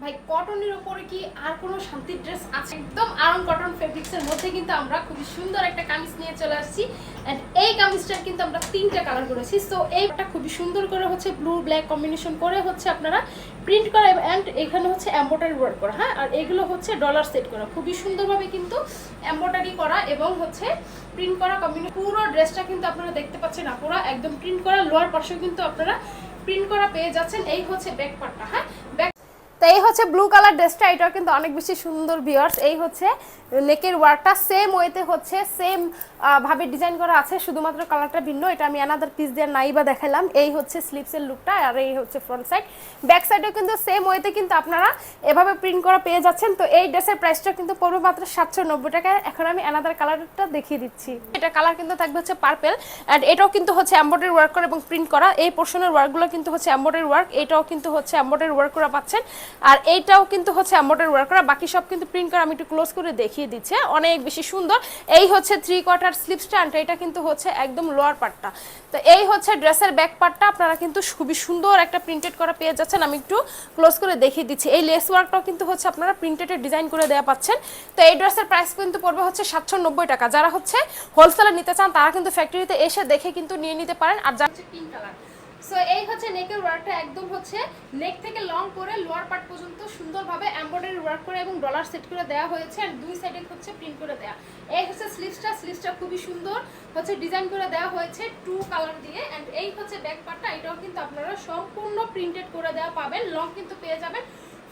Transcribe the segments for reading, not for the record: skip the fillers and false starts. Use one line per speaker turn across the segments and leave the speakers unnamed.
ভাই কটনের উপরে কি আর কোনো শান্তির ড্রেস আছে? একদম আরং কটন ফেব্রিক্সের মধ্যে কিন্তু আমরা খুবই সুন্দর একটা কামিজ নিয়ে চলে আসছি। এন্ড এই কামিজটার কিন্তু আমরা তিনটা কালার করেছি। সো এইটা খুবই সুন্দর করে হচ্ছে ব্লু ব্ল্যাক কম্বিনেশন করে হচ্ছে আপনারা প্রিন্ট করা এন্ড এখানে হচ্ছে এমব্রয়ডারি ওয়ার্ক করা। হ্যাঁ, আর এগুলো হচ্ছে ডলার সেট করা, খুবই সুন্দরভাবে কিন্তু এমব্রয়ডারি করা এবং হচ্ছে প্রিন্ট করা কম্বিনেশন। পুরো ড্রেসটা কিন্তু আপনারা দেখতে পাচ্ছেন না, পুরো একদম প্রিন্ট করা। লোয়ার পাশে কিন্তু আপনারা প্রিন্ট করা পেয়ে যাচ্ছেন। এই হচ্ছে ব্যাক পার্টটা। হ্যাঁ, ব্যাক তো এই হচ্ছে ব্লু কালার ড্রেসটা, এটাও কিন্তু অনেক বেশি সুন্দর ভিউয়ার্স। এই হচ্ছে নেকের ওয়ার্কটা সেম ওয়েতে হচ্ছে সেম ভাবে ডিজাইন করা আছে, শুধুমাত্র কালারটা ভিন্ন। এটা আমি অ্যানাদার পিস দিয়ে নাইবা দেখালাম। এই হচ্ছে স্লিপসের লুকটা আর এই হচ্ছে ফ্রন্ট সাইড। ব্যাক সাইডেও কিন্তু সেম ওয়েতে কিন্তু আপনারা এভাবে প্রিন্ট করা পেয়ে যাচ্ছেন। তো এই ড্রেসের প্রাইসটা কিন্তু পড়বে মাত্র 790 টাকায়। এখন আমি অ্যানাদার কালারটা দেখিয়ে দিচ্ছি। এটা কালার কিন্তু থাকবে হচ্ছে পার্পল অ্যান্ড এটাও কিন্তু হচ্ছে এমব্রয়ডারি ওয়ার্ক করা এবং প্রিন্ট করা। এই পোর্শনের ওয়ার্কগুলো কিন্তু হচ্ছে এমব্রয়ডারি ওয়ার্ক, এটাও কিন্তু হচ্ছে এমব্রয়ডারি ওয়ার্ক করা পাচ্ছেন। আর এইটাও কিন্তু হচ্ছে এমব্রয়ডারি ওয়ার্ক করা, বাকি সব কিন্তু প্রিন্ট করা। আমি একটু ক্লোজ করে দেখিয়ে দিচ্ছি, অনেক বেশি সুন্দর। এই হচ্ছে 3/4 স্লিপ স্ট্যান্ড, এটা কিন্তু হচ্ছে একদম লোয়ার পার্টটা। তো এই হচ্ছে ড্রেসের ব্যাক পার্টটা, আপনারা কিন্তু খুবই সুন্দর একটা প্রিন্টেড করা পেয়ে যাচ্ছেন। আমি একটু ক্লোজ করে দেখিয়ে দিচ্ছি। এই লেস ওয়ার্কটাও কিন্তু হচ্ছে আপনারা প্রিন্টেডের ডিজাইন করে দেওয়া পাচ্ছেন। তো এই ড্রেসের প্রাইস কিন্তু পড়বে হচ্ছে 790 টাকা। যারা হচ্ছে হোলসেলে নিতে চান তারা কিন্তু ফ্যাক্টরিতে এসে দেখে কিন্তু নিয়ে নিতে পারেন। আর যারা হচ্ছে পিঙ্ক কালার, সো এই হচ্ছে নেকের ওয়ার্কটা একদম হচ্ছে নেক থেকে লং করে লোয়ার পার্ট পর্যন্ত সুন্দরভাবে এমব্রয়ডারি ওয়ার্ক করে এবং ডলার সেট করে দেওয়া হয়েছে। আর দুই সাইডে হচ্ছে প্রিন্ট করে দেওয়া। এই হচ্ছে স্লিভসটা খুবই সুন্দর হচ্ছে ডিজাইন করে দেওয়া হয়েছে টু কালার দিয়ে। এন্ড এই হচ্ছে ব্যাক পার্টটা, এটাও কিন্তু আপনারা সম্পূর্ণ প্রিন্টেড করে দেওয়া পাবেন। লং কিন্তু পেয়ে যাবেন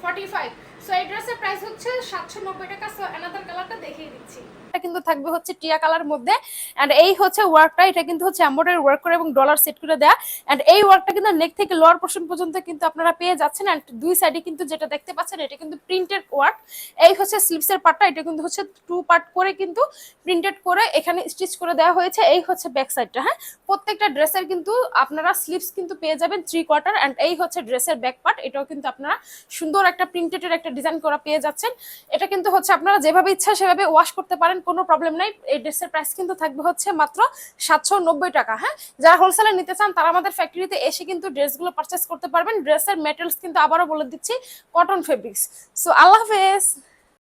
45। সো এই ড্রেসের প্রাইস হচ্ছে 790 টাকা। সো অ্যানাদার কালারটা দেখিয়ে দিচ্ছি। এটা কিন্তু থাকবে হচ্ছে টিয়া কালার মধ্যে। এন্ড এই হচ্ছে ওয়ার্কটা, এটা কিন্তু হচ্ছে এমব্রয়ডারি ওয়ার্ক করে এবং ডলার সেট করে দেয়া। এন্ড এই ওয়ার্কটা কিন্তু নেক থেকে লোয়ার পোর্শন পর্যন্ত কিন্তু আপনারা পেয়ে যাচ্ছেন। এন্ড দুই সাইডে কিন্তু যেটা দেখতে পাচ্ছেন এটা কিন্তু প্রিন্টেড ওয়ার্ক। এই হচ্ছে স্লিভসের পার্টটা, এটা কিন্তু হচ্ছে টু পার্ট করে কিন্তু প্রিন্টেড করে এখানে স্টিচ করে দেওয়া হয়েছে। এই হচ্ছে ব্যাক সাইডটা। হ্যাঁ, প্রত্যেকটা ড্রেসের কিন্তু আপনারা স্লিভস কিন্তু পেয়ে যাবেন 3/4। এন্ড এই হচ্ছে ড্রেসের ব্যাক পার্ট, এটাও কিন্তু আপনারা সুন্দর একটা প্রিন্টেডের একটা ডিজাইন করা পেয়ে যাচ্ছেন। এটা কিন্তু হচ্ছে আপনারা যেভাবে ইচ্ছা সেভাবে ওয়াশ করতে পারেন, কোনো প্রবলেম নাই। এই ড্রেসের প্রাইস কিন্তু থাকবে হচ্ছে মাত্র 790 টাকা। হ্যাঁ, যারা হোলসেলে নিতে চান তারা আমাদের ফ্যাক্টরিতে এসে কিন্তু ড্রেসগুলো পারচেস করতে পারবেন। ড্রেসের মেটেরিয়ালস কিন্তু আবারও বলে দিচ্ছি কটন ফেব্রিক্স। সো আল্লাহ হাফেজ।